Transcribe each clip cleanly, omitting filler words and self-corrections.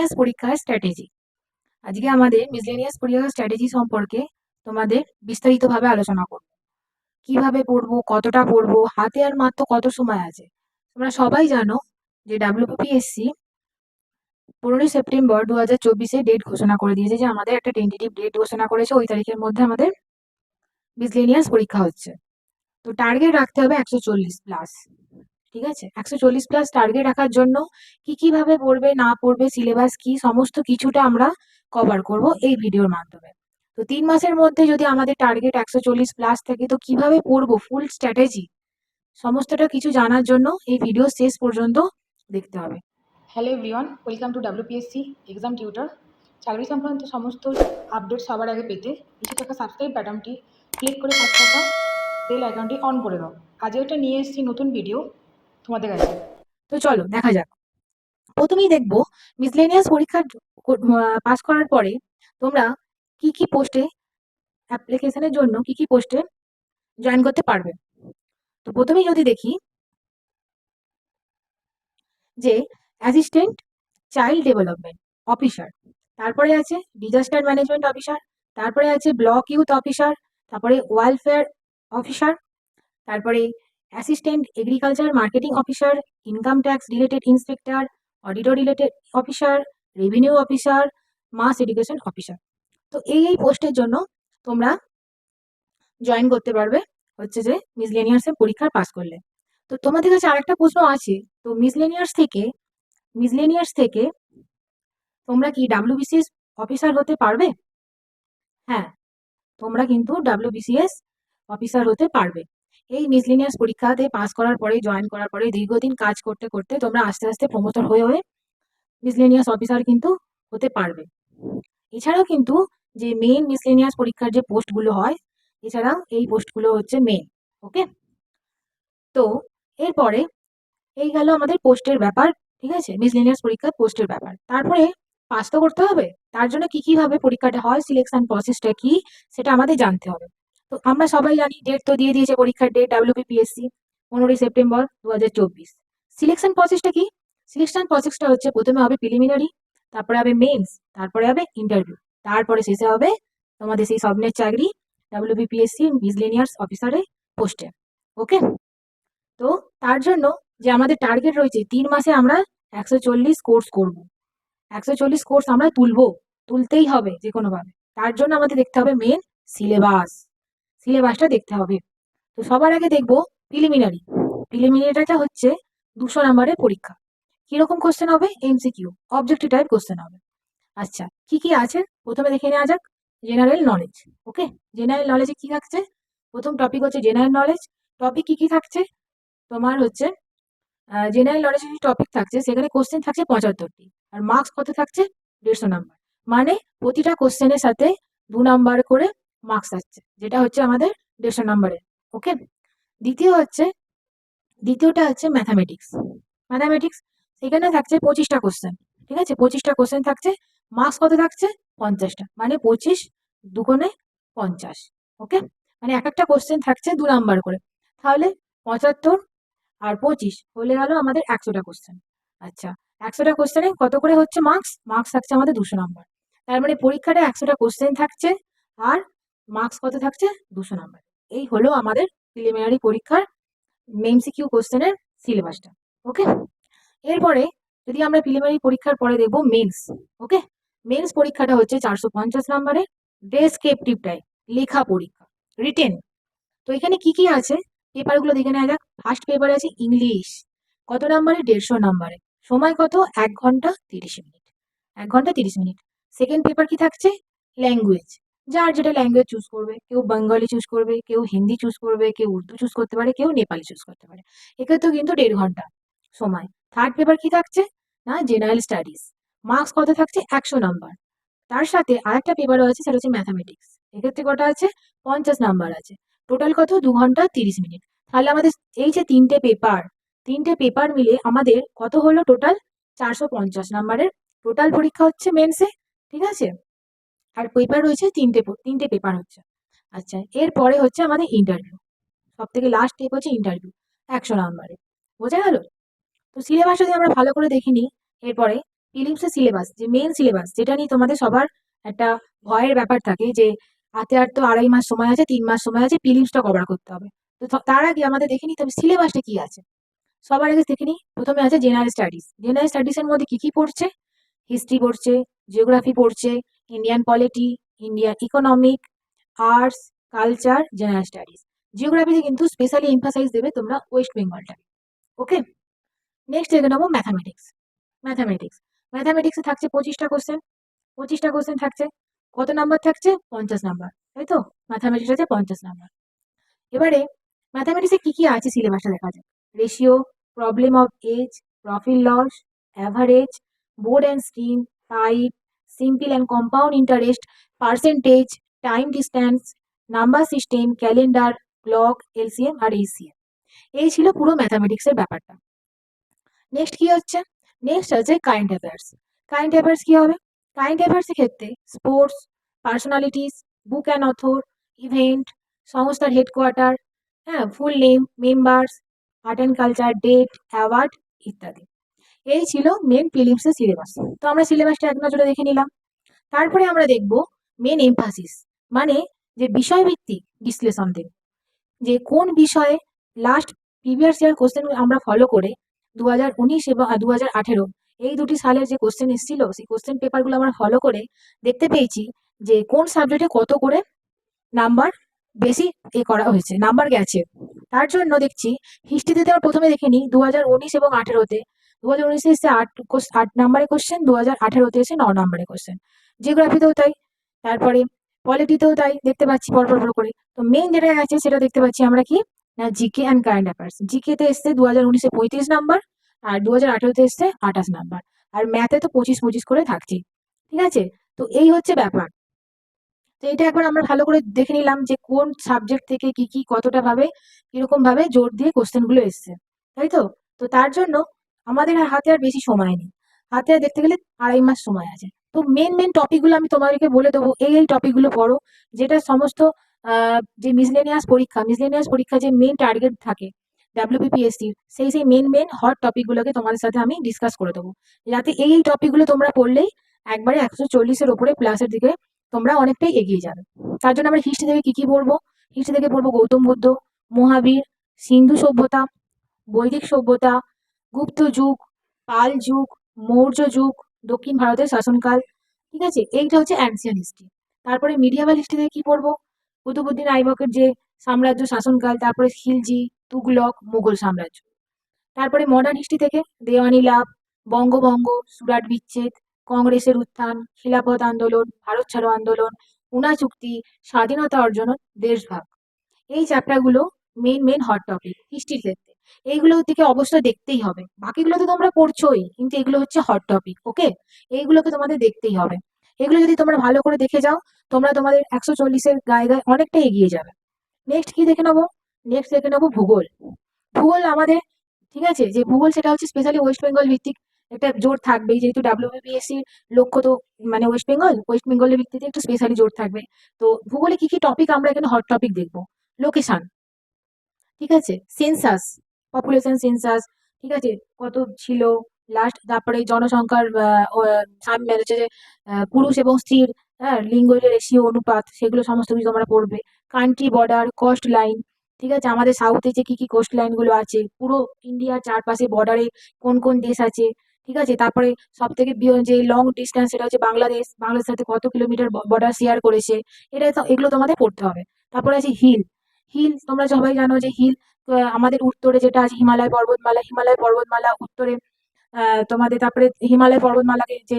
Miscellaneous পরীক্ষার strategy. আজকে আমাদের মিসলেনিয়াস পরীক্ষার স্ট্র্যাটেজি সম্পর্কে তোমাদের বিস্তারিতভাবে আলোচনা করব। কিভাবে পড়বো, কতটা পড়বো, হাতে আর মাত্র কত সময় আছে। তোমরা সবাই জানো যে ডাব্লিউবিপিএসসি 15 সেপ্টেম্বর 2024 ডেট ঘোষণা করে দিয়েছে, যে আমাদের একটা টেন্টেটিভ ডেট ঘোষণা করেছে, ওই তারিখের মধ্যে আমাদের মিসলেনিয়াস পরীক্ষা হচ্ছে। তো টার্গেট রাখতে হবে 140+। ঠিক আছে, 140+ টার্গেট রাখার জন্য কি ভাবে পড়বে না পড়বে, সিলেবাস কি, সমস্ত কিছুটা আমরা কভার করব এই ভিডিওর মাধ্যমে। তো 3 মাসের মধ্যে যদি আমাদের টার্গেট 140+ থাকে, তো কিভাবে পড়বো, ফুল স্ট্র্যাটেজি সমস্তটা কিছু জানার জন্য এই ভিডিও শেষ পর্যন্ত দেখতে হবে। Hello everyone, welcome to WPSC exam tutor. চাকরি সংক্রান্ত সমস্ত আপডেট সবার আগে পেতে নিচে থাকা সাবস্ক্রাইব বাটনটি ক্লিক করে পাশে থাকা বেল আইকনটি অন করে দাও। আজ একটা নিয়ে এসেছি নতুন ভিডিও তোমাদের কাছে। তো চলো দেখা যাক। প্রথমেই দেখবো মিসলেনিয়াস পরীক্ষা পাস করার পরে তোমরা কি পোস্টে অ্যাপ্লিকেশনের জন্য কি পোস্টে জয়েন করতে পারবে। তো প্রথমেই যদি দেখি যে অ্যাসিস্ট্যান্ট চাইল্ড ডেভেলপমেন্ট অফিসার, তারপরে আছে ডিজাস্টার ম্যানেজমেন্ট অফিসার, তারপরে আছে ব্লক ইউথ অফিসার, তারপরে ওয়েলফেয়ার অফিসার, তারপরে assistant agriculture marketing officer, income tax related inspector, auditor related officer, revenue officer, mass education officer. তো এই পোস্টের জন্য তোমরা জয়েন করতে পারবে হচ্ছে যে মিসলেনিয়ার্সের পরীক্ষা পাস করলে। তো তোমাদের কাছে আরেকটা প্রশ্ন আছে, তো মিসলেনিয়ার্স থেকে তোমরা কি ডাব্লিউবিসিএস অফিসার হতে পারবে? হ্যাঁ, তোমরা কিন্তু ডাব্লিউবিসিএস অফিসার হতে পারবে। এই মিসলেনিয়াস পরীক্ষাতে পাস করার পরে, জয়েন করার পরে দীর্ঘদিন কাজ করতে করতে তোমরা আস্তে আস্তে প্রমোটর হয়ে হয়ে মিসলেনিয়াস অফিসার কিন্তু হতে পারবে। এছাড়াও কিন্তু যে মেইন মিসলেনিয়াস পরীক্ষার যে পোস্টগুলো হয়, এছাড়াও এই পোস্টগুলো হচ্ছে মেইন। ওকে, তো এরপরে এই গেল আমাদের পোস্টের ব্যাপার। ঠিক আছে, মিসলেনিয়াস পরীক্ষার পোস্টের ব্যাপার। তারপরে পাস তো করতে হবে, তার জন্য কি ভাবে পরীক্ষাটা হয়, সিলেকশন প্রসেসটা কি, সেটা আমাদের জানতে হবে। তো আমরা সবাই জানি, ডেট তো দিয়ে দিয়েছে পরীক্ষার ডেট ডাব্লিউবিপিএসসি 15 সেপ্টেম্বর 2024। সিলেকশন প্রসেসটা কি? সিলেকশন প্রসেসটা হচ্ছে প্রথমে হবে প্রিলিমিনারি, তারপরে হবে মেন্স, তারপরে হবে ইন্টারভিউ, তারপরে শেষে হবে তোমাদের সেই স্বপ্নের চাকরি ডাব্লিউবিপিএসসি মিসলেনিয়াস অফিসারের পোস্টে। ওকে, তো তার জন্য যে আমাদের টার্গেট রয়েছে 3 মাসে আমরা 140 কোর্স করব। 140 কোর্স আমরা তুলতেই হবে যে কোনো ভাবে। তার জন্য আমাদের দেখতে হবে মেন সিলেবাসটা দেখতে হবে। তো সবার আগে দেখবো প্রিলিমিনারি। প্রিলিমিনারিটা হচ্ছে 200 নম্বরের পরীক্ষা। কিরকম কোশ্চেন হবে? এমসিকিউ, অবজেক্টিভ টাইপ কোশ্চেন হবে। আচ্ছা, কি আছে প্রথমে দেখে নেওয়া যাক। General knowledge. ওকে, জেনারেল নলেজে কি থাকছে? প্রথম টপিক হচ্ছে জেনারেল নলেজ। টপিক কি থাকছে তোমার হচ্ছে জেনারেল নলেজের যে টপিক থাকছে সেখানে কোশ্চেন থাকছে 75টি, আর মার্কস কত থাকছে? 150 নম্বর। মানে প্রতিটা কোশ্চেনের সাথে 2 নাম্বার করে মার্কস আসছে, যেটা হচ্ছে আমাদের 150 নম্বরের। ওকে, দ্বিতীয়টা হচ্ছে ম্যাথামেটিক্স। ম্যাথামেটিক্স সেখানে থাকছে 25টা কোশ্চেন। ঠিক আছে, 25টা কোশ্চেন থাকছে, মার্কস কত থাকছে? 50টা, মানে 25 দুগুণে 50। ওকে, মানে এক একটা কোশ্চেন থাকছে 2 নাম্বার করে, তাহলে 75 আর 25 হলে গেল আমাদের 100টা কোশ্চেন। আচ্ছা, 100টা কোশ্চেনে কত করে হচ্ছে মার্কস থাকছে আমাদের 200 নম্বর। তার মানে পরীক্ষাটা 100টা কোশ্চেন থাকছে, আর মার্কস কত থাকছে? 200 নম্বর। এই হলো আমাদের প্রিলিমিনারি পরীক্ষার এমসিকিউ কোশ্চেনের সিলেবাসটা। ওকে, এরপরে যদি আমরা প্রিলিমিনারি পরীক্ষার পরে দেখবো মেন্স। ওকে, মেন্স পরীক্ষাটা হচ্ছে 450 নম্বরের ডেসক্রিপটিভ টাইপ লেখা পরীক্ষা, রিটেন। তো এখানে কি আছে পেপারগুলো দেখে নেওয়া যাক। ফার্স্ট পেপারে আছে ইংলিশ, কত নাম্বারে? 150 নম্বরে। সময় কত? 1 ঘন্টা 30 মিনিট। 1 ঘন্টা 30 মিনিট। সেকেন্ড পেপার কি থাকছে? ল্যাঙ্গুয়েজ। যার যেটা ল্যাঙ্গুয়েজ চুজ করবে, কেউ বেঙ্গলি চুজ করবে, কেউ হিন্দি চুজ করবে, কেউ উর্দু চুজ করতে পারে, কেউ নেপালি চুজ করতে পারে। এক্ষেত্রেও কিন্তু 1.5 ঘন্টা সময়। থার্ড পেপার কি থাকছে না? General studies. মার্কস কত থাকছে? 100 নম্বর। তার সাথে আরেকটা পেপারও আছে, সেটা হচ্ছে ম্যাথামেটিক্স। এক্ষেত্রে কটা আছে? 50 নাম্বার আছে। টোটাল কত? 2 ঘন্টা 30 মিনিট। তাহলে আমাদের এই যে তিনটে পেপার মিলে আমাদের কত হলো টোটাল? 450 নম্বরের টোটাল পরীক্ষা হচ্ছে মেন্সে। ঠিক আছে, আর পেপার রয়েছে তিনটে পেপার হচ্ছে। আচ্ছা, এরপরে হচ্ছে আমাদের ইন্টারভিউ। সব থেকে লাস্ট স্টেপ হচ্ছে ইন্টারভিউ, 100 নম্বরে। বোঝা গেল? তো সিলেবাস যদি আমরা ভালো করে দেখিনি, এরপরে প্রিলিমসের সিলেবাস, যে মেন সিলেবাস, যেটা নিয়ে তোমাদের সবার একটা ভয়ের ব্যাপার থাকে যে হাতে আর তো 2.5 মাস সময় আছে, 3 মাস সময় আছে, প্রিলিমসটা কভার করতে হবে। তো তার আগে আমাদের দেখে নিতে হবে সিলেবাসটা কি আছে। সবার আগে দেখে নিই, প্রথমে আছে জেনারেল স্টাডিজ। জেনারেল স্টাডিজ এর মধ্যে কি কি পড়ছে? হিস্ট্রি পড়ছে, জিওগ্রাফি পড়ছে, Indian polity, Indian economic, arts, culture, general studies. জিওগ্রাফিতে কিন্তু স্পেশালি এমফাসাইজ দেবে তোমরা ওয়েস্ট বেঙ্গলটা। ওকে, নেক্সট দেখে নেবো ম্যাথামেটিক্স। ম্যাথামেটিক্স ম্যাথামেটিক্সে থাকছে 25টা কোশ্চেন। 25টা কোশ্চেন থাকছে, কত নাম্বার থাকছে? 50 নাম্বার, তাই তো? ম্যাথামেটিক্স আছে 50 নাম্বার। এবারে ম্যাথামেটিক্সে কি কি আছে সিলেবাসটা দেখা যাক। Ratio, problem of age, profit loss, average, board and stream, type, simple and compound interest, percentage, time distance, number system, calendar, block, LCM আর এইচসিএম। এই ছিল পুরো ম্যাথামেটিক্সের ব্যাপারটা। নেক্সট কি হচ্ছে? নেক্সট আছে কারেন্ট অ্যাফেয়ার্স। কারেন্ট অ্যাফেয়ার্স কি হবে? কারেন্ট অ্যাফেয়ার্সের ক্ষেত্রে sports, personalities, book and author, event, সংস্থার হেডকোয়ার্টার, হ্যাঁ, full name, members, art and culture, date, award ইত্যাদি। এই ছিল মেন প্রিলিমসের সিলেবাস। তো আমরা সিলেবাসটা এক নজরে দেখে নিলাম। তারপরে আমরা দেখব মেন এমফাসিস, মানে যে বিষয়ভিত্তিক বিশ্লেষণ দেখব, যে কোন বিষয়ে লাস্ট প্রিভিয়াস ইয়ার কোশ্চেন আমরা ফলো করে 2019 এবং 2018 এই দুটি সালের যে কোশ্চেন এসেছিল সেই কোশ্চেন পেপারগুলো আমরা ফলো করে দেখতে পেয়েছি যে কোন সাবজেক্টে কত করে নাম্বার বেশি করা হয়েছে, নাম্বার গেছে। তার জন্য দেখছি হিস্ট্রিতে আমরা প্রথমে দেখে নিই 2019 এবং 18-তে। 2019-এ এসছে 8 নাম্বারের কোশ্চেন, 2018-তে এসে 9 নাম্বারের কোশ্চেন। জিওগ্রাফিতেও তাই, তারপরে পলিটিতেও তাই দেখতে পাচ্ছি পরপর পর করে। তো মেইন যেটা আছে সেটা দেখতে পাচ্ছি আমরা কি না, GK and current affairs. GK তে এসছে 2019-এ 35 নাম্বার, আর 2018-তে এসছে 28 নাম্বার। আর ম্যাথে তো 25 করে থাকছেই। ঠিক আছে, তো এই হচ্ছে ব্যাপার। তো এটা একবার আমরা ভালো করে দেখে নিলাম যে কোন সাবজেক্ট থেকে কি কি কতটা ভাবে কিরকম ভাবে জোর দিয়ে কোশ্চেন গুলো এসছে, তাই তো? তো তার জন্য আমাদের আর হাতে আর বেশি সময় নেই। হাতে আর দেখতে গেলে 2.5 মাস সময় আছে। তো মেন মেন টপিক গুলো আমি তোমাদেরকে বলে দেবো, এই টপিক গুলো পড়ো, যেটা সমস্ত যে মিসলেনিয়াস পরীক্ষা যে মেন টার্গেট থাকে ডাব্লিউবিপিএসসি, সেই মেন হট টপিক গুলোকে তোমাদের সাথে আমি ডিসকাস করে দেবো, যাতে এই টপিক গুলো তোমরা পড়লেই একবারে 140-এর উপরে প্লাসের দিকে তোমরা অনেকটাই এগিয়ে যাবে। তার জন্য আমরা হিস্ট্রি থেকে কি কি পড়বো? হিস্ট্রি থেকে পড়বো গৌতম বুদ্ধ, মহাবীর, সিন্ধু সভ্যতা, বৈদিক সভ্যতা, গুপ্ত যুগ, পাল যুগ, মৌর্য যুগ, দক্ষিণ ভারতের শাসনকাল। ঠিক আছে, এইটা হচ্ছে অ্যানসিয়েন্ট হিস্ট্রি। তারপরে মিডিয়াভাল হিস্ট্রি থেকে কি পড়বো? কুতুবুদ্দিন আইবকের যে সাম্রাজ্য শাসনকাল, তারপরে খিলজি, তুগলক, মুঘল সাম্রাজ্য। তারপরে মডার্ন হিস্ট্রি থেকে দেওয়ানি লাভ, বঙ্গভঙ্গ, সুরাট বিচ্ছেদ, কংগ্রেসের উত্থান, খিলাফত আন্দোলন, ভারত ছাড়ো আন্দোলন, উনা চুক্তি, স্বাধীনতা অর্জন, দেশভাগ। এই চ্যাপ্টারগুলো মেন হট টপিক হিস্ট্রির ক্ষেত্রে। এইগুলোর দিকে অবশ্যই দেখতেই হবে। বাকিগুলো তো তোমরা পড়ছোই, কিন্তু এগুলো হচ্ছে হট টপিক। ওকে, এইগুলোকে তোমাদের দেখতেই হবে। এগুলো যদি তোমরা ভালো করে দেখে যাও, তোমরা তোমাদের 140-এর গায়ে গায়ে অনেকটা এগিয়ে যাবে। নেক্সট কি দেখে নেবো? নেক্সট দেখে নেবো ভূগোল। ভূগোল আমাদের, ঠিক আছে, যে ভূগোল সেটা হচ্ছে স্পেশালি ওয়েস্ট বেঙ্গল ভিত্তিক একটা জোর থাকবেই, যেহেতু ডাব্লিউবিপিএসসি লক্ষ্য তো মানে ওয়েস্ট বেঙ্গলের ভিত্তিতে একটু স্পেশালি জোর থাকবে। তো ভূগোলে কি কি টপিক আমরা এখানে হট টপিক দেখবো? লোকেশন, ঠিক আছে, সেন্সাস, পপুলেশন সেন্সাস, ঠিক আছে, কত ছিল লাস্ট, তারপরে জনসংখ্যার মানে হচ্ছে যে পুরুষ এবং স্ত্রীর, হ্যাঁ, লিঙ্গ যে রেশিও অনুপাত, সেগুলো সমস্ত কিছু তোমরা পড়বে। কান্ট্রি বর্ডার, কোস্ট লাইন, ঠিক আছে, আমাদের সাউথে যে কি কি কোস্ট লাইন গুলো আছে, পুরো ইন্ডিয়ার চারপাশে বর্ডারে কোন কোন দেশ আছে, ঠিক আছে, তারপরে সব থেকে যে লং ডিস্টেন্স সেটা হচ্ছে বাংলাদেশ, বাংলাদেশের সাথে কত কিলোমিটার বর্ডার শেয়ার করেছে, এগুলো তোমাদের পড়তে হবে। তারপরে আছে হিল। হিল তোমরা সবাই জানো যে হিল আমাদের উত্তরে যেটা আছে হিমালয় পর্বতমালা, হিমালয় পর্বতমালা উত্তরে, তোমাদের তারপরে হিমালয় পর্বতমালাকে যে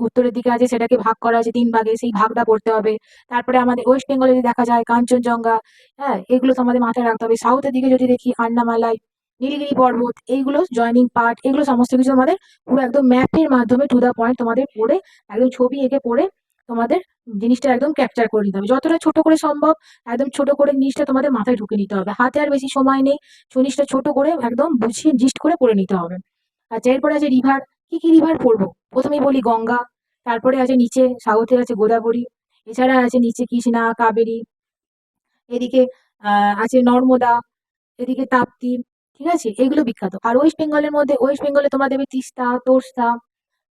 উত্তরের দিকে আছে সেটাকে ভাগ করা আছে 3 ভাগে, সেই ভাগটা পড়তে হবে। তারপরে আমাদের ওয়েস্ট বেঙ্গলে যদি দেখা যায় কাঞ্চনজঙ্ঘা, হ্যাঁ, এগুলো তোমাদের মাথায় রাখতে হবে। সাউথের দিকে যদি দেখি আন্নামালাই, নীলগিরি পর্বত, এইগুলো জয়নিং পার্ট, এগুলো সমস্ত কিছু আমাদের পুরো একদম ম্যাপের মাধ্যমে টু দা পয়েন্ট তোমাদের পড়ে, একদম ছবি এঁকে পড়ে তোমাদের জিনিসটা একদম ক্যাপচার করে নিতে হবে যতটা ছোট করে সম্ভব। একদম ছোট করে জিনিসটা তোমাদের মাথায় ঢুকে নিতে হবে, হাতে আর বেশি সময় নেই। জিনিসটা ছোট করে একদম বুঝিয়ে জিস্ট করে পড়ে নিতে হবে। আচ্ছা, এরপরে আছে রিভার। কি কি রিভার পড়বো? প্রথমেই বলি গঙ্গা, তারপরে আছে নিচে সাউথে আছে গোদাবরী, এছাড়া আছে নিচে কৃষ্ণা, কাবেরী, এদিকে আছে নর্মদা, এদিকে তাপ্তি, ঠিক আছে, এগুলো বিখ্যাত। আর ওয়েস্ট বেঙ্গলের মধ্যে, ওয়েস্ট বেঙ্গলে তোমরা দেবে তিস্তা, তোর্সা,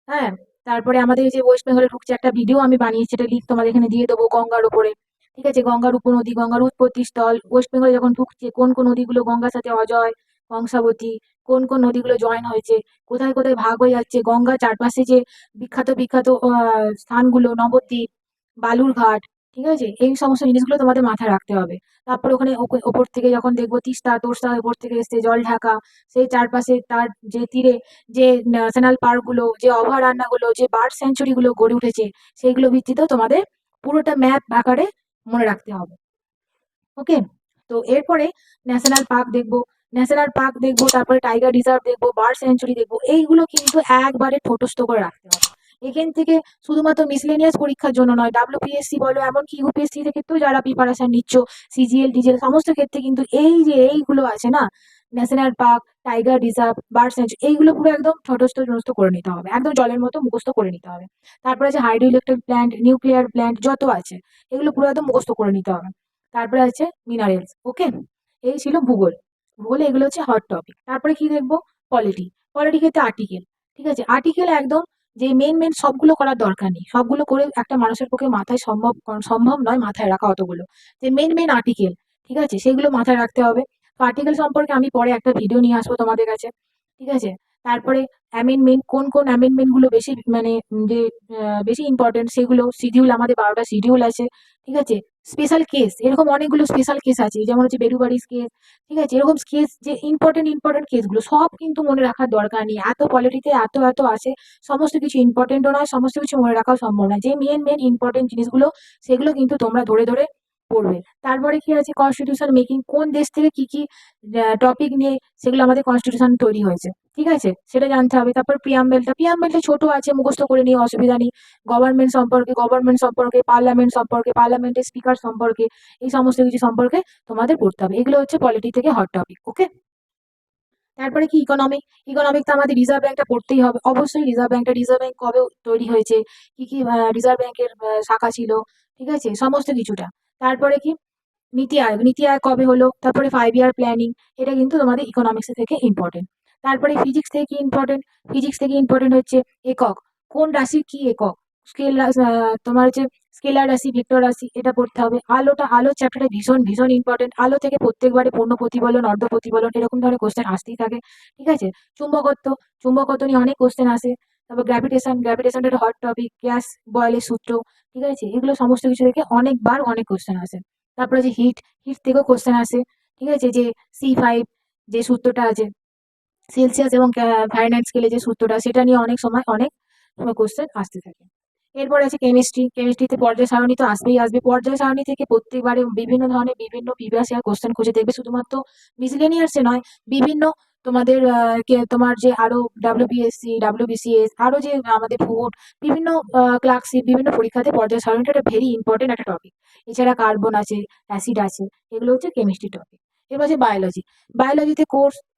হ্যাঁ, তারপরে আমাদের এই যে ওয়েস্ট বেঙ্গলে ঢুকছে, একটা ভিডিও আমি বানিয়েছি, এটা লিঙ্ক তোমাদের এখানে দিয়ে দেবো, গঙ্গার উপরে। ঠিক আছে, গঙ্গার উপনদী, গঙ্গার উৎপত্তি স্থল, ওয়েস্ট বেঙ্গলে যখন ঢুকছে কোন কোন নদীগুলো গঙ্গার সাথে অজয়, কংসাবতী, কোন কোন নদীগুলো জয়েন হয়েছে, কোথায় কোথায় ভাগ হয়ে যাচ্ছে, গঙ্গার চারপাশে যে বিখ্যাত বিখ্যাত স্থানগুলো, নবদ্বীপ, বালুরঘাট, ঠিক আছে, এই সমস্ত জিনিসগুলো তোমাদের মাথায় রাখতে হবে। তারপর ওখানে ওপর থেকে যখন দেখবো তিস্তা তোর্সা ওপর থেকে এসছে জল ঢাকা, সেই চারপাশে তার যে তীরে যে ন্যাশনাল পার্ক গুলো, যে অভয়ারণ্যগুলো, যে বার্ড স্যাঞ্চুরি গুলো গড়ে উঠেছে, সেইগুলো ভিত্তিতেও তোমাদের পুরোটা ম্যাপ আকারে মনে রাখতে হবে। ওকে, তো এরপরে ন্যাশনাল পার্ক দেখবো, ন্যাশনাল পার্ক দেখবো, তারপরে টাইগার রিজার্ভ দেখবো, বার্ড স্যাঞ্চুরি দেখবো, এইগুলো কিন্তু একবারে ঠোঁটস্থ করে রাখতে হবে। এখান থেকে শুধুমাত্র মিসলেনিয়াস পরীক্ষার জন্য নয়, ডাব্লিউপিএসসি বলো, এমনকি ইউপিএসসি থেকে তো যারা প্রিপারেশন নিচ্ছ, সিজিএল ডিজেল সমস্ত ক্ষেত্রে কিন্তু এই যে এইগুলো আছে না, national park, tiger reserve, bird sanctuary, এইগুলো পুরো একদম ঠোঁটস্থ ঠোঁটস্থ করে নিতে হবে, একদম জলের মতো মুখস্থ করে নিতে হবে। তারপরে আছে hydro electric plant, nuclear plant যত আছে, এগুলো পুরো একদম মুখস্থ করে নিতে হবে। তারপরে আছে মিনারেলস। ওকে, এই ছিল ভূগোল। ভূগোলে এগুলো হচ্ছে হট টপিক। তারপরে কি দেখবো? পলিটি। পলিটি ক্ষেত্রে আর্টিকেল। ঠিক আছে, আর্টিকেল একদম যে মেন মেন সবগুলো করার দরকার নেই, সবগুলো করে একটা মানুষের পক্ষে মাথায় সম্ভব নয় মাথায় রাখা অতগুলো। যে মেন মেন আর্টিকেল, ঠিক আছে, সেগুলো মাথায় রাখতে হবে। তো আর্টিকেল সম্পর্কে আমি পরে একটা ভিডিও নিয়ে আসবো তোমাদের কাছে। ঠিক আছে, তারপরে অ্যামেন্ডমেন্ট, কোন কোন অ্যামেন্ডমেন্ট গুলো বেশি মানে যে বেশি ইম্পর্টেন্ট, সেগুলো শিডিউল, আমাদের 12টা শিডিউল আছে। ঠিক আছে, স্পেশাল কেস, এরকম অনেকগুলো স্পেশাল কেস আছে, যেমন হচ্ছে বেরুবাড়ির কেস। ঠিক আছে, এরকম কেস যে ইম্পর্টেন্ট ইম্পর্টেন্ট কেসগুলো সব কিন্তু মনে রাখার দরকার নেই, এত পলিটিতে এত এত আছে, সমস্ত কিছু ইম্পর্টেন্টও নয়, সমস্ত কিছু মনে রাখাও সম্ভব নয়। যে মেন মেন ইম্পর্টেন্ট জিনিসগুলো, সেগুলো কিন্তু তোমরা ধরে ধরে পড়বে। তারপরে কি আছে? কনস্টিটিউশন মেকিং, কোন দেশ থেকে কি কি টপিক নিয়ে সেগুলো আমাদের কনস্টিটিউশন তৈরি হয়েছে, ঠিক আছে, সেটা জানতে হবে। তারপর প্রিয়াম্বেলটা ছোট আছে, মুখস্থ করে নিয়ে অসুবিধা নেই। গভর্নমেন্ট সম্পর্কে, পার্লামেন্ট সম্পর্কে, পার্লামেন্টের স্পিকার সম্পর্কে, এই সমস্ত কিছু সম্পর্কে তোমাদের পড়তে হবে। এগুলো হচ্ছে পলিটি থেকে হট টপিক। ওকে, তারপরে কি ইকোনমিক। ইকোনমিক তো আমাদের রিজার্ভ ব্যাংকটা পড়তেই হবে, অবশ্যই রিজার্ভ ব্যাংক কবে তৈরি হয়েছে, কি কি রিজার্ভ ব্যাংকের শাখা ছিল, ঠিক আছে, সমস্ত কিছুটা। তারপরে কি নীতি আয়োগ কবে হলো, তারপরে 5 ইয়ার প্ল্যানিং, এটা কিন্তু তোমাদের ইকোনমিক্স থেকে ইম্পর্টেন্ট। তারপরে ফিজিক্স থেকে কি ইম্পর্টেন্ট? ফিজিক্স থেকে ইম্পর্টেন্ট হচ্ছে একক, কোন রাশির কি একক, স্কেল, তোমার হচ্ছে স্কেলার রাশি, ভেক্টর রাশি, এটা পড়তে হবে। আলো চ্যাপ্টারটা ভীষণ ভীষণ ইম্পর্টেন্ট, আলো থেকে প্রত্যেকবারে পূর্ণ প্রতিফলন, অর্ধ প্রতিফলন, এরকম ধরনের কোশ্চেন আসতেই থাকে। ঠিক আছে, চুম্বকত্ব, চুম্বকত্ব নিয়ে অনেক কোশ্চেন আসে। তারপর গ্র্যাভিটেশনটা একটা হট টপিক, গ্যাস বয়েলের সূত্র, ঠিক আছে, এগুলো সমস্ত কিছু থেকে অনেকবার অনেক কোশ্চেন আসে। তারপরে যে হিট, হিট থেকেও কোশ্চেন আসে। ঠিক আছে, যে C5 যে সূত্রটা আছে, সেলসিয়াস এবং ফারেনহাইট স্কেলে যে সূত্রটা, সেটা নিয়ে অনেক সময় অনেক কোশ্চেন আসতে থাকে। এরপরে আছে কেমিস্ট্রি। কেমিস্ট্রিতে পর্যায় সারণী তো আসবেই আসবে, পর্যায় সারণী থেকে প্রত্যেকবারে বিভিন্ন ধরনের বিভিন্ন প্রিভিয়াস ইয়ার কোশ্চেন খুঁজে দেখবে, শুধুমাত্র মিসলেনিয়ার্সে নয়, বিভিন্ন তোমাদের তোমার যে আরো ডাব্লিউবিএসসি, ডাব্লিউবিসিএস, আরো যে আমাদের ফুড, বিভিন্ন ক্লার্কশিপ, বিভিন্ন পরীক্ষাতে পর্যায় সারণীটা একটা ভেরি ইম্পর্টেন্ট একটা টপিক। এছাড়া কার্বন আছে, অ্যাসিড আছে, এগুলো হচ্ছে কেমিস্ট্রি টপিক। এবার আছে বায়োলজি। বায়োলজিতে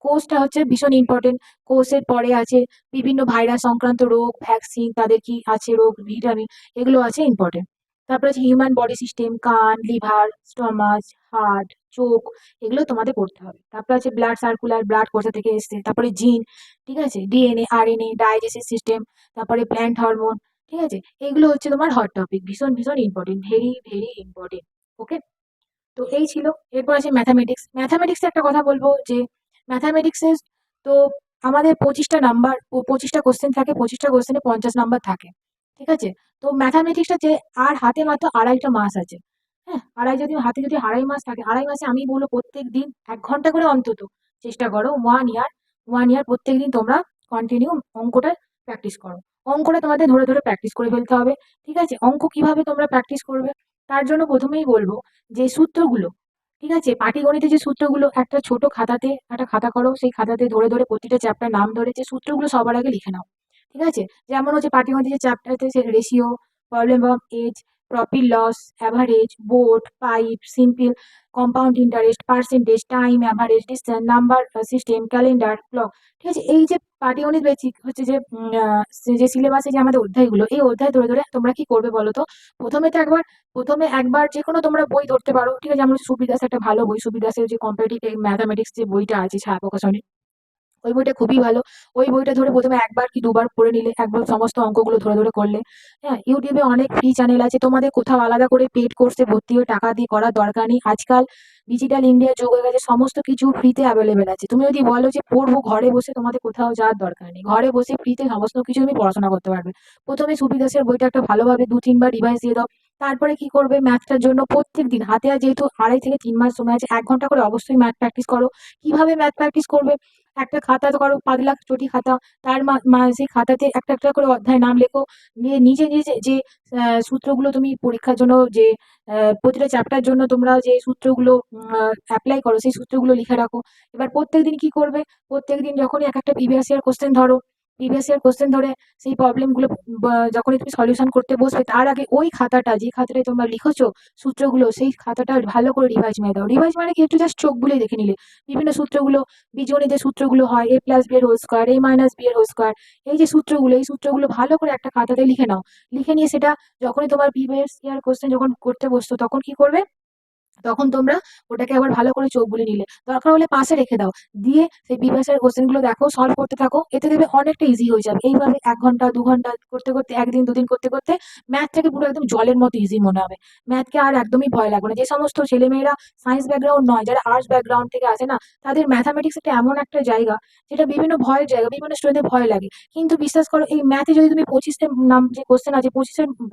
কোর্সটা হচ্ছে ভীষণ ইম্পর্টেন্ট। কোর্সের পরে আছে বিভিন্ন ভাইরাস সংক্রান্ত রোগ, ভ্যাকসিন, তাদের কি আছে রোগ, ভিটামিন, এগুলো আছে ইম্পর্টেন্ট। তারপরে আছে হিউম্যান বডি সিস্টেম, কান, লিভার, স্টমাচ, হার্ট, চোখ, এগুলো তোমাদের পড়তে হবে। তারপরে আছে ব্লাড সার্কুলার, ব্লাড কোথা থেকে এসছে, তারপরে জিন, ঠিক আছে, ডিএনএ, আরএনএ, ডাইজেস্টিভ সিস্টেম, তারপরে প্ল্যান্ট হরমোন, ঠিক আছে, এগুলো হচ্ছে তোমার হট টপিক, ভীষণ ভীষণ ইম্পর্টেন্ট, ভেরি ভেরি ইম্পর্টেন্ট। ওকে, তো এই ছিল। এরপর আছে ম্যাথামেটিক্স। ম্যাথামেটিক্সে একটা কথা বলবো যে ম্যাথামেটিক্সে তো আমাদের 25টা নাম্বার, 25টা কোশ্চেন থাকে, 25টা কোশ্চেনে 50 নাম্বার থাকে। ঠিক আছে, তো ম্যাথামেটিক্সটা যে আর হাতে মাত্র 2.5টা মাস আছে। হ্যাঁ, হাতে যদি 2.5 মাস থাকে, 2.5 মাসে আমি বলবো প্রত্যেক দিন 1 ঘন্টা করে অন্তত চেষ্টা করো, 1 ইয়ার প্রত্যেক দিন তোমরা কন্টিনিউ অঙ্কটা প্র্যাকটিস করো। অঙ্কটা তোমাদের ধরে ধরে প্র্যাকটিস করে ফেলতে হবে। ঠিক আছে, অঙ্ক কিভাবে তোমরা প্র্যাকটিস করবে? তার জন্য প্রথমেই বলবো যে সূত্রগুলো, ঠিক আছে, পাটিগণিতের যে সূত্রগুলো, একটা ছোট খাতাতে একটা খাতা করো, সেই খাতাতে ধরে ধরে প্রতিটা চ্যাপ্টার নাম ধরে যে সূত্রগুলো সবার আগে লিখে নাও। ঠিক আছে, যেমন হচ্ছে পাটিগণিতের যে চ্যাপ্টারতে সে ratio, problem of age, profit loss, average, board, pipe, simple, compound interest, percentage, time, average, distance, number system, calendar, clock. ঠিক আছে, এই যে পাটিগণিত বেসিক হচ্ছে যে যে সিলেবাসে যে আমাদের অধ্যায়গুলো, এই অধ্যায় ধরে ধরে তোমরা কি করবে বলো তো? প্রথমে তো একবার প্রথমে একবার যে কোনো তোমরা বই ধরতে পারো। ঠিক আছে, যেমন সুবিদাস একটা ভালো বই, সুবিদাসের যে কম্পারেটিভ ম্যাথামেটিক্স যে বইটা আছে ছায়া প্রকাশনী, ওই বইটা খুবই ভালো। ওই বইটা ধরে ১ম এ ১ বার কি ২ বার পড়ে নিলে, একবার সমস্ত অঙ্কগুলো ধরে, ধরে করলে, হ্যাঁ? YouTube এ অনেক ফ্রি চ্যানেল আছে। তোমাদের কোথাও আলাদা করে পেইড কোর্সে ভর্তি হয়ে টাকা দিয়ে করার দরকার নেই। আজকাল ডিজিটাল ইন্ডিয়ার যুগ হয়ে গেছে, সমস্ত কিছু ফ্রিতে অ্যাভেলেবেল আছে। তুমি যদি বলো যে পড়বো ঘরে বসে, তোমাদের কোথাও যাওয়ার দরকার নেই। ঘরে বসে ফ্রিতে সমস্ত কিছু তুমি পড়াশোনা করতে পারবে। ১ম এ সুবীর দাসের বইটা একটা ভালোভাবে ২-৩ বার রিভাইজ দিয়ে দাও। তারপরে কি করবে, ম্যাথটার জন্য প্রত্যেকদিন হাতে আর যেহেতু ২.৫ থেকে ৩ মাস সময় আছে, ১ ঘন্টা করে অবশ্যই ম্যাথ প্র্যাকটিস করো। কিভাবে ম্যাথ প্র্যাকটিস করবে? একটা খাতা করো, পাতলা চটি খাতা। তার সেই খাতাতে একটা, একটা করে অধ্যায় নাম লেখো। নিয়ে নিজে, নিজে যে সূত্রগুলো তুমি পরীক্ষার জন্য যে প্রতিটা চ্যাপ্টার জন্য তোমরা যে সূত্রগুলো এপ্লাই করো, সেই সূত্রগুলো লিখে রাখো। এবার প্রত্যেকদিন কি করবে? প্রত্যেকদিন যখনই এক একটা প্রিভিয়াস ইয়ার কোয়েশ্চেন ধরো, প্রিভিয়াস ইয়ার কোয়েশ্চেন ধরে সেই প্রবলেমগুলো যখনই তুমি সলিউশন করতে বসবে, তার আগে ওই খাতাটা, যে খাতাটায় তোমরা লিখেছো সূত্রগুলো, সেই খাতাটা ভালো করে রিভাইজ মেরে দাও। রিভাইজ মানে কি, একটু জাস্ট চোখ বুলিয়ে দেখে নিলে বিভিন্ন সূত্রগুলো, বীজগণিত যে সূত্রগুলো হয়, a প্লাস বি এর whole square, a minus b এর হোল স্কয়ার, এই যে সূত্রগুলো, এই সূত্রগুলো ভালো করে একটা খাতাতে লিখে নাও। লিখে নিয়ে সেটা যখনই তোমার প্রিভিয়াস ইয়ার কোয়েশ্চেন যখন করতে বসছো, তখন কি করবে, তখন তোমরা ওটাকে আবার ভালো করে চোখ বুলিয়ে নিলে। দরকার হলে পাশে রেখে দাও। দিয়ে সেই প্রিভিয়াস ইয়ার কোয়েশ্চেন গুলো দেখো, সলভ করতে থাকো। এতে দেখবে অনেকটা ইজি হয়ে যাবে। এইভাবে ১ ঘন্টা ২ ঘন্টা করতে, করতে ১ দিন ২ দিন করতে, করতে ম্যাথটাকে পুরো একদম জলের মতো ইজি মনে হবে। ম্যাথকে আর একদমই ভয় লাগবে না। যে সমস্ত ছেলেমেয়েরা সায়েন্স ব্যাকগ্রাউন্ড নয়, যারা আর্টস ব্যাকগ্রাউন্ড থেকে আসে না, তাদের ম্যাথামেটিক্স একটা এমন একটা জায়গা, যেটা বিভিন্ন ভয়ের জায়গা, বিভিন্ন স্টুডেন্টের ভয় লাগে। কিন্তু বিশ্বাস করো, এই ম্যাথে যদি তুমি ২৫ টা যে কোয়েশ্চেন আছে,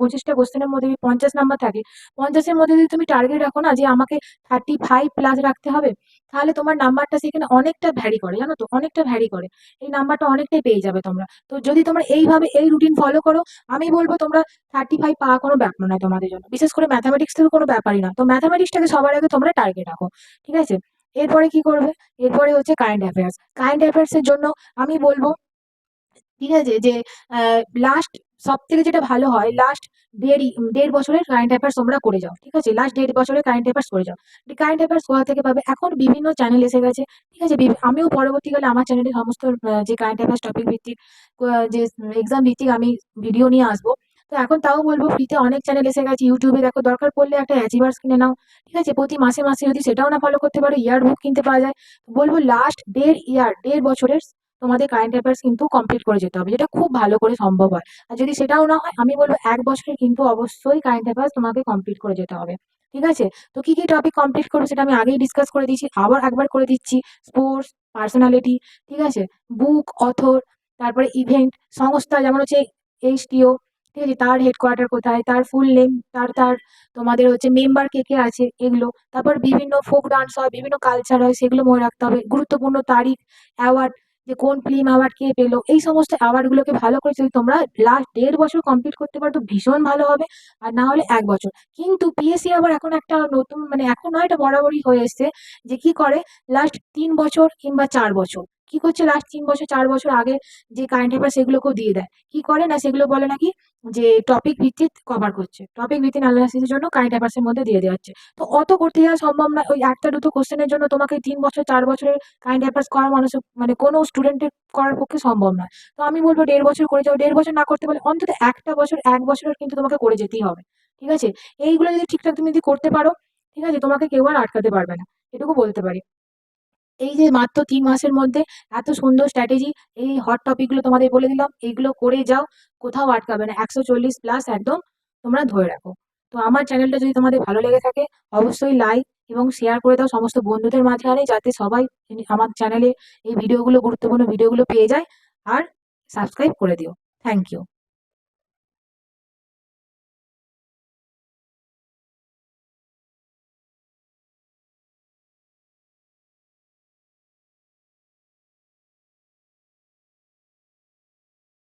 ২৫টা কোয়েশ্চেনের মধ্যে যদি ৫০ নাম্বার থাকে, ৫০ এর মধ্যে যদি তুমি টার্গেট রাখো না যে আমাকে 35 প্লাস রাখতে হবে, তাহলে তোমার নাম্বারটা সেখানে অনেকটা ভ্যারি করে, জানো তো? অনেকটা ভ্যারি করে। এই নাম্বারটা অনেকটাই পেয়ে যাবে তোমরা। তো যদি তোমরা এইভাবে এই রুটিন ফলো করো, আমি বলবো তোমরা 35 পাওয়া কোনো ব্যাপার নয় তোমাদের জন্য। বিশেষ করে ম্যাথামেটিক্স থেকে কোনো ব্যাপারই না। তো ম্যাথামেটিক্সটাকে সবার আগে তোমরা টার্গেট রাখো। ঠিক আছে? এরপরে কি করবে? এরপরে হচ্ছে কারেন্ট অ্যাফেয়ার্স। কারেন্ট অ্যাফেয়ার্স এর জন্য আমি বলব, ঠিক আছে, যে লাস্ট সবথেকে যেটা ভালো হয়, লাস্ট ১.৫ বছরের কারেন্ট অ্যাফেয়ার্স তোমরা করে যাও। ঠিক আছে? লাস্ট ১.৫ বছরের কারেন্ট অ্যাফেয়ার্স করে যাও। কারেন্ট অ্যাফেয়ার্স কোথা থেকে পাবে? এখন বিভিন্ন চ্যানেল এসে গেছে। ঠিক আছে? আমিও পরবর্তীকালে আমার চ্যানেলে সমস্ত যে কারেন্ট অ্যাফেয়ার্স টপিক ভিত্তিক যে এক্সাম ভিত্তিক আমি ভিডিও নিয়ে আসবো। তো এখন তাও বলবো, ফ্রিতে অনেক চ্যানেল এসে গেছে। YouTube এ দেখো, দরকার পড়লে একটা অ্যাচিভার্স কিনে নাও। ঠিক আছে? প্রতি মাসে, মাসে যদি সেটাও না ফলো করতে পারো, ইয়ার বুক কিনতে পাওয়া যায়। বলবো লাস্ট ১.৫ বছরের তোমাদের কারেন্ট অ্যাফেয়ার্স কিন্তু কমপ্লিট করে যেতে হবে, যেটা খুব ভালো করে সম্ভব হয়। আর যদি সেটাও না হয়, আমি বলবো ১ বছরে কিন্তু অবশ্যই কারেন্ট অ্যাফেয়ার্স তোমাকে কমপ্লিট করে যেতে হবে। ঠিক আছে? তো কি, কি টপিক কমপ্লিট করবে সেটা আমি আগেই ডিসকাস করে দিয়েছি। আবার একবার করে দিচ্ছি। স্পোর্টস, পার্সোনালিটি, ঠিক আছে? বুক, অথর, তারপরে ইভেন্ট, সংস্থা যেমন হচ্ছে HTO, ঠিক আছে? তার হেডকোয়ার্টার কোথায়? তার ফুল নেম, তার তার তোমাদের হচ্ছে মেম্বার কে, কে আছে, এগুলো। তারপর বিভিন্ন ফোক ডান্স হয়, বিভিন্ন কালচার হয়, সেগুলো মনে রাখতে হবে। গুরুত্বপূর্ণ তারিখ, অ্যাওয়ার্ড, যে কোন ফিল্ম অ্যাওয়ার্ড কে পেলো, এই সমস্ত অ্যাওয়ার্ড গুলোকে ভালো করে যদি তোমরা লাস্ট ১.৫ বছর কমপ্লিট করতে পারো, তো ভীষণ ভালো হবে। আর না হলে ১ বছর। কিন্তু পিএসসি আবার এখন একটা নতুন, মানে এখন নয়, এটা বরাবরই হয়ে এসছে, যে কি করে, লাস্ট ৩ বছর কিংবা ৪ বছর কি করছে, লাস্ট ৩ বছর ৪ বছর আগে যে কারেন্ট অ্যাফেয়ার সেগুলোকেও দিয়ে দেয়। কি করে না, সেগুলো বলে নাকি যে টপিক ভিত্তিক কভার করছে, টপিক ভিত্তিক অ্যানালাইসিসের জন্য কারেন্ট অ্যাফেয়ার্স এর মধ্যে দিয়ে দেওয়া হচ্ছে। তো অত করতে যাওয়া সম্ভব না। ওই একটা দুটো কোশ্চেনের জন্য তোমাকে ৩ বছর ৪ বছরের কারেন্ট অ্যাফেয়ার্স করা মানুষের, মানে কোনো স্টুডেন্টের করার পক্ষে সম্ভব নয়। তো আমি বলবো ১.৫ বছর করে যাও। ১.৫ বছর না করতে পারলে অন্তত একটা বছর, ১ বছরের কিন্তু তোমাকে করে যেতেই হবে। ঠিক আছে? এইগুলো যদি ঠিকঠাক তুমি যদি করতে পারো, ঠিক আছে, তোমাকে কেউ আর আটকাতে পারবে না। এটুকু বলতে পারি। এই যে মাত্র ৩ মাসের মধ্যে এত সুন্দর স্ট্র্যাটেজি, এই হট টপিক গুলো তোমাদের বলে দিলাম, এইগুলো করে যাও, কোথাও আটকাবে না। ১৪০ প্লাস একদম তোমরা ধরে রাখো। তো আমার চ্যানেলটা যদি তোমাদের ভালো লেগে থাকে, অবশ্যই লাইক এবং শেয়ার করে দাও সমস্ত বন্ধুদের মাঝখানে, যাতে সবাই আমার চ্যানেলে এই ভিডিওগুলো, গুরুত্বপূর্ণ ভিডিওগুলো পেয়ে যায়। আর সাবস্ক্রাইব করে দিও। Thank you.